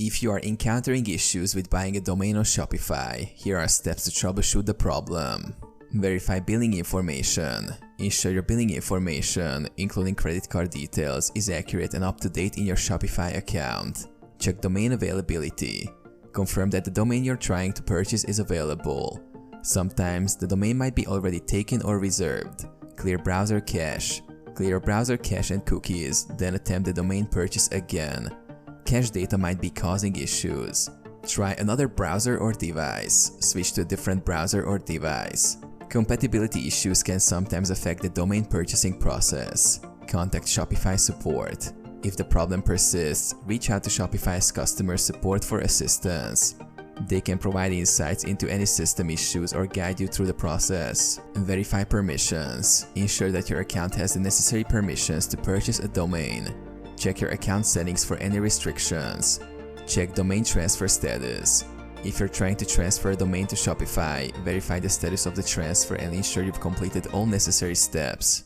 If you are encountering issues with buying a domain on Shopify, here are steps to troubleshoot the problem. Verify billing information. Ensure your billing information, including credit card details, is accurate and up to date in your Shopify account. Check domain availability. Confirm that the domain you're trying to purchase is available. Sometimes the domain might be already taken or reserved. Clear browser cache. Clear your browser cache and cookies, then attempt the domain purchase again. Cache data might be causing issues. Try another browser or device. Switch to a different browser or device. Compatibility issues can sometimes affect the domain purchasing process. Contact Shopify support. If the problem persists, reach out to Shopify's customer support for assistance. They can provide insights into any system issues or guide you through the process. Verify permissions. Ensure that your account has the necessary permissions to purchase a domain. Check your account settings for any restrictions. Check domain transfer status. If you're trying to transfer a domain to Shopify, verify the status of the transfer and ensure you've completed all necessary steps.